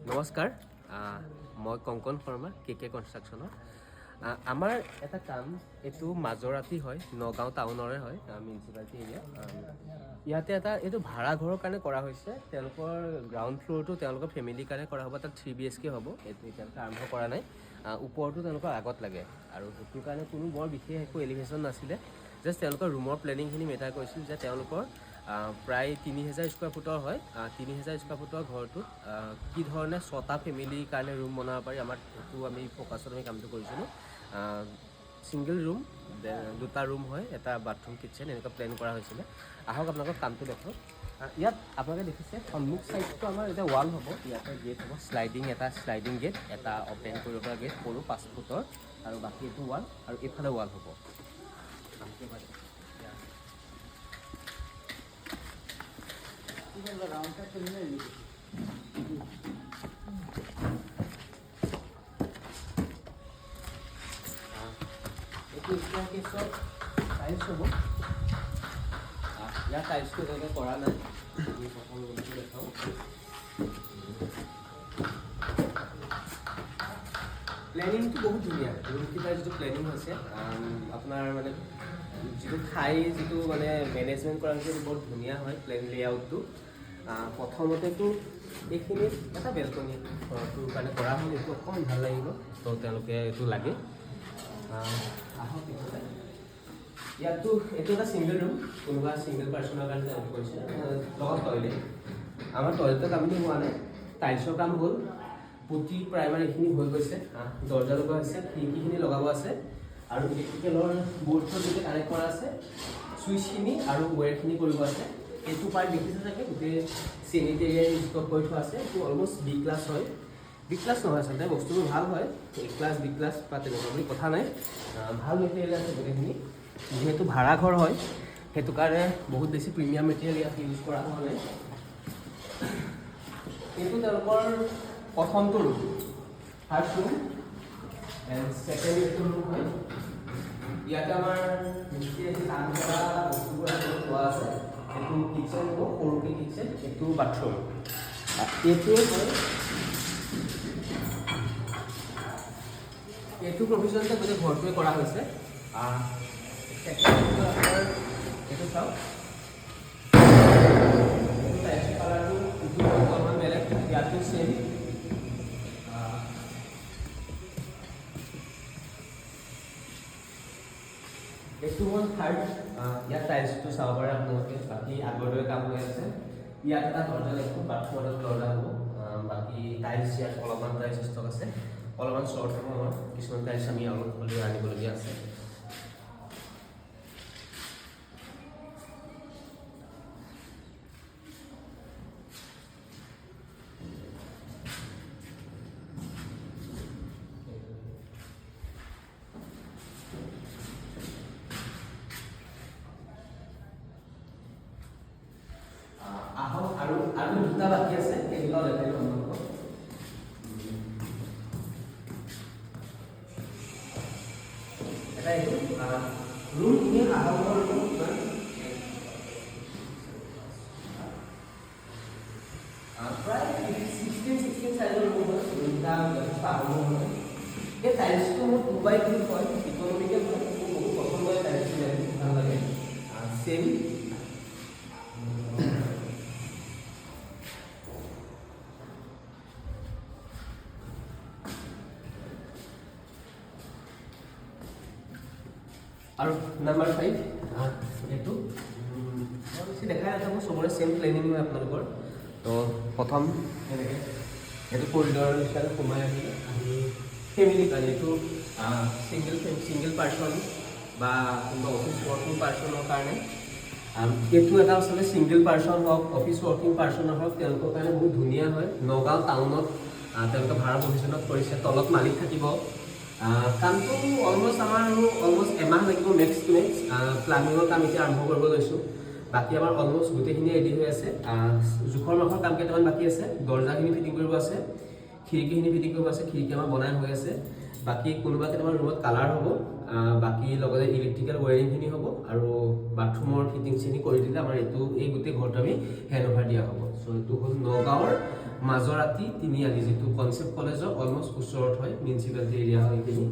নমস্কাৰ, মই কংকন শৰ্মা কে কনষ্ট্ৰাকশ্যনৰ। আমাৰ এটা কাম এইটো মাজৰাতি হয়, নগাঁও টাউনৰে হয়, মিউনিচিপালিটি এৰিয়া। ইয়াতে এইটো ভাড়া ঘৰৰ কাৰণে কৰা হৈছে। তেওঁলোকৰ গ্ৰাউণ্ড ফ্ল'ৰটো তেওঁলোকৰ ফেমিলিৰ কাৰণে কৰা হ'ব। তাত 3 BHK হ'ব। এইটো এতিয়ালৈকে আৰম্ভ কৰা নাই। ওপৰতো তেওঁলোকৰ আগত লাগে আৰু সেইটোৰ কাৰণে কোনো বৰ বিশেষ একো এলিভেশ্যন নাছিলে। জাষ্ট তেওঁলোকৰ ৰুমৰ প্লেনিংখিনি মেটাৰ কৰিছিল যে তেওঁলোকৰ প্ৰায় 3000 স্কুৱাৰ ফুটৰ হয়। 3000 স্কুৱাৰ ফুটৰ ঘৰটোত কি ধৰণে 6টা ফেমিলিৰ কাৰণে ৰুম বনাব পাৰি, সেইটো আমি ফ'কাছত কামটো কৰিছিলোঁ। ছিংগল ৰুম, 2টা ৰুম হয়, এটা বাথৰুম কিটচেন, এনেকুৱা প্লেন কৰা হৈছিলে। আহক আপোনালোকক কামটো দেখক। ইয়াত আপোনালোকে দেখিছে সন্মুখ চাইডটো আমাৰ এতিয়া ৱাল হ'ব। ইয়াতে গেট হ'ব, শ্লাইডিং গেট, এটা অপেন কৰিব পৰা গেট সৰু 5 ফুটৰ, আৰু বাকী এইটো ৱাল, আৰু এইফালে ৱাল হ'ব। এইটো কেছৰ টাইলছ হ'ব। ইয়াৰ টাইলছটো তেওঁলোকে কৰা নাই। আমি প্ৰথম ৰুমটো দেখাওঁ। প্লেনিংটো বহুত ধুনীয়া। ৰুমকেইটাৰ যিটো প্লেনিং হৈছে, আপোনাৰ মানে যিটো মেনেজমেণ্ট কৰা হৈছে, সেইটো বৰ ধুনীয়া হয়। প্লেন লেআউটটো প্ৰথমতেতো এইখিনিত এটা বেলকনি ঘৰটোৰ কাৰণে কৰা হ'ল। এইটো অকণমান ভাল লাগিব, তো তেওঁলোকে এইটো লাগে। আহক ইয়াতো এইটো এটা ছিংগল ৰুম, কোনোবা ছিংগল পাৰ্চনৰ কাৰণে তেওঁলোকে কৰিছে, লগত টয়লেট। আমাৰ টয়লেটৰ কামটো হোৱা নাই, টাইলছৰ কাম হ'ল, পুটি প্ৰাইমাৰ এইখিনি হৈ গৈছে, দৰ্জা লগোৱা হৈছে, খিৰিকিখিনি লগাব আছে, আৰু ইলেক্ট্ৰিকেলৰ বৰ্ডছৰ যেতিয়া কানেক্ট কৰা আছে, চুইচখিনি আৰু ৱেৰখিনি কৰিব আছে। এইটো পাৰ্ট দেখিছে চাগে, গোটেই চেনিটেৰিয়াৰ ষ্টক কৰি থোৱা আছে। এইটো অলমষ্ট B ক্লাছ হয়। B ক্লাছ নহয় আচলতে, বস্তুবোৰ ভাল হয়। A ক্লাছ B ক্লাছ বা তেনেকুৱা বুলি কথা নাই, ভাল মেটেৰিয়েল আছে গোটেইখিনি। যিহেতু ভাড়া ঘৰ হয়, সেইটো কাৰণে বহুত বেছি প্ৰিমিয়াম মেটেৰিয়েল ইয়াত ইউজ কৰা হোৱা নাই। এইটো তেওঁলোকৰ প্ৰথমটো room, first room, and second এইটো ৰুম হয়। ইয়াতে আমাৰ কাম কৰা বস্তুবোৰ পোৱা আছে। এইটো কিটচেন হ'ব, সৰুকৈ কিটচেন, এইটো বাথৰুম। এইটোৱে হয়, এইটো প্ৰভিজনতে গোটেই ঘৰটোৱে কৰা হৈছে। এইটো চাওক, এইটো টাইলছৰ কালাৰটো অকণমান বেলেগ, ইয়াতো চেম। এইটো হ'ল থাৰ্ড। ইয়াত টাইলছটো চাব পাৰে আপোনালোকে, বাকী আগৰ দৰে কাম হৈ আছে। ইয়াত এটা দৰ্জা লাগিব, বাথৰুমত দৰ্জা হ'ব। বাকী টাইলছ ইয়াত অলপমান টাইলছ ষ্টক আছে, অলপমান শ্বৰ্ট হ'ব। আমাৰ কিছুমান টাইলছ আমি অলপ হ'লেও আনিবলগীয়া আছে। আহক আৰু 2টা বাকী আছে, সেইবিলাক দেখাই আপোনালোকক। এটা এইটো ৰুমখিনি আহকৰ ৰুম, প্ৰায় 16 চাইজৰ ৰুম হয়। ৰুমটা যথেষ্ট আহমৰ হয়। এই টাইলছটো মোৰ 2x2 হয়, ইকনমিকেল হয়। মোৰ বহুত পচন্দ হয় টাইলছটো, ভাল লাগে। চেম আৰু নাম্বাৰ 5 এইটো বেছি দেখাই নাথাকোঁ, চবৰে ছেম প্লেনিং হয় আপোনালোকৰ। তো প্ৰথম এনেকৈ এইটো কৰিডৰৰ নিচিনাকৈ সোমাই আহিলে, ফেমিলি কাৰণে এইটো ছিংগল পাৰ্চন বা কোনোবা অফিচ ৱৰ্কিং পাৰ্চনৰ কাৰণে। এইটো এটা আচলতে ছিংগল পাৰ্চন হওক, অফিচ ৱৰ্কিং পাৰ্চনৰ হওক, তেওঁলোকৰ কাৰণে বহুত ধুনীয়া হয়। নগাঁও টাউনত তেওঁলোকে ভাড়া প্ৰভিজনত কৰিছে, তলত মালিক থাকিব। কামটো অলমষ্ট আমাৰ অলমষ্ট এমাহ লাগিব মেক্স টু মেক্স। প্লানিঙৰ কাম এতিয়া আৰম্ভ কৰিব লৈছোঁ। বাকী আমাৰ অলমষ্ট গোটেইখিনি ৰেডি হৈ আছে। জোখৰ মাখৰ কাম কেইটামান বাকী আছে। দৰ্জাখিনি ফিটিং কৰিব আছে, খিৰিকিখিনি ফিটিং কৰিব আছে, খিৰিকি আমাৰ বনাই হৈ আছে। বাকী কোনোবা কেইটামান ৰুমত কালাৰ হ'ব, বাকী লগতে ইলেক্ট্ৰিকেল ৱায়াৰিংখিনি হ'ব আৰু বাথৰুমৰ ফিটিংছখিনি কৰি দিলে আমাৰ এই গোটেই ঘৰটো আমি হেণ্ড অভাৰ দিয়া হ'ব। চ' এইটো হ'ল নগাঁৱৰ মাজৰাতি তিনিআলি, যিটো কনচেপ্ট কলেজৰ অলমষ্ট ওচৰত হয়, মিউনিচিপালিটি এৰিয়া হয় এইখিনি।